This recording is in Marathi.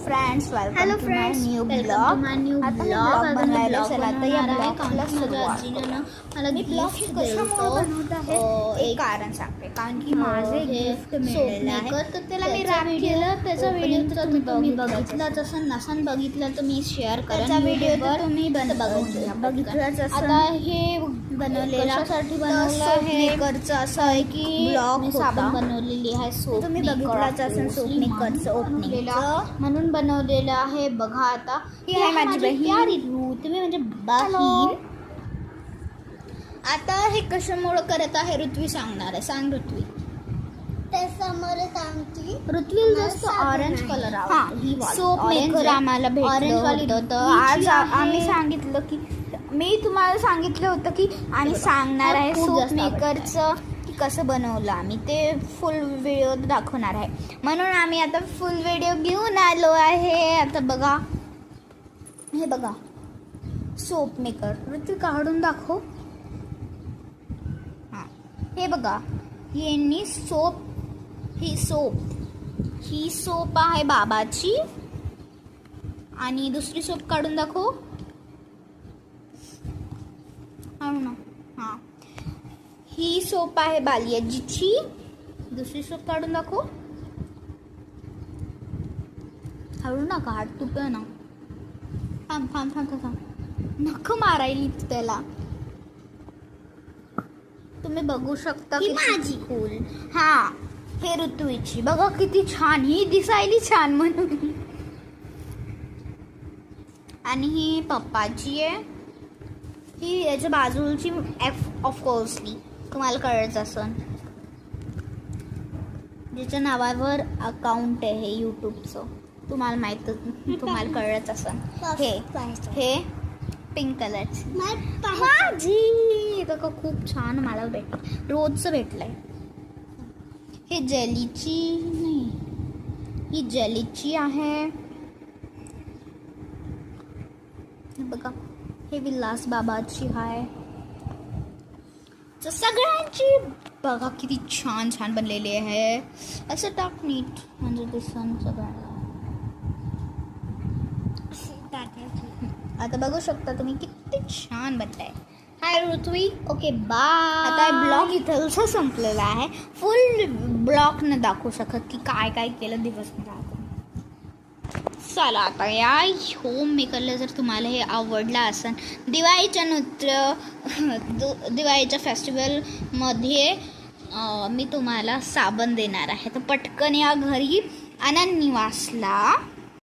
Friends, welcome to my new blog. आता मी ब्लॉग बनवायला चला तर या ब्लॉगला सुरुवात करू. मी ब्लॉग कशामुळे बनवत आहे एक कारण सांगते. कारण की माझे गिफ्ट मिळालेलं आहे तर त्याला मी रॅप केलं. त्याचा व्हिडिओ तर तुम्ही बघितलाच असेल. नसन बघितलं तर मी शेअर करेन. त्याचा व्हिडिओ तर तुम्ही बघितलाच असेल. आता हे बनवलेला साठी बनवलं आहे मेकरचं असं आहे की ब्लॉग साबण बनवलेली आहे. सोप तुम्ही बघितलाच असेल. सोप मेकरचं ओपनिंग म्हणून बनवलेलं आहे. बघा आता ही आहे माझी बहीण. तुम्ही म्हणजे बहीण. आता हे कशामुळे करत आहे ऋत्वी सांगणार आहे. सांग ऋत्वी. त्याच्यामुळे सांगते ऋत्वी जास्त ऑरेंज कलर आवडतो. सोप मेकर आम्हाला भेटलं होतं तर आज आम्ही सांगितलं की मी तुम्हाला सांगितलं होतं की आम्ही सांगणार आहे सोप मेकरचं की कसं बनवलं आम्ही. ते फुल व्हिडिओ दाखवणार आहे. म्हणून आम्ही आता फुल व्हिडिओ घेऊन आलो आहे. आता बघा हे बघा सोप मेकर. ऋत्वी काढून दाखव. हां हे बघा यांनी सोप ही सोप आहे बाबाची. आणि दुसरी सोप काढून दाखव. ना हां ही सोप आहे बालियाजीची. दुसरी सोप काढून दाखव. हळू ना काढ तू पण ना. थांब थांब थांब थांब नको मारायली त्याला. तुम्ही बघू शकता ही माझी. फुल. हां हे ऋतूची. बघा किती छान. ही दिसायली छान म्हणून. आणि ही पप्पाची आहे. ही याच्या बाजूची ऑफकोर्सली तुम्हाला कळत असेल ज्याच्या नावावर अकाउंट आहे यूट्यूबचं. तुम्हाला माहीतच तुम्हाला कळत असेल. हे पिंक कलरची माझी. तर खूप छान मला भेटलं. रोजचं भेटलंय. हे जेलीची नाही ही जेलीची आहे. बघा हे विलास बाबाची आहे. तर सगळ्यांची बघा किती छान छान बनलेली आहे. असं टाक नीट म्हणजे दिसन सगळ्यांना. आता बघू शकता तुम्ही किती छान बनलाय. हाय ऋत्वी. Okay bye. आता ब्लॉग इथं संपलेला आहे. फुल ब्लॉग न दाखवू शकत की काय काय केलं दिवसभरात. चला आता या होम मेकरला जर तुम्हाला हे आवडलं असेल दिवाळीच्या फेस्टिवलमध्ये मी तुम्हाला साबण देणार आहे. तर पटकन या घरी आनंद निवासला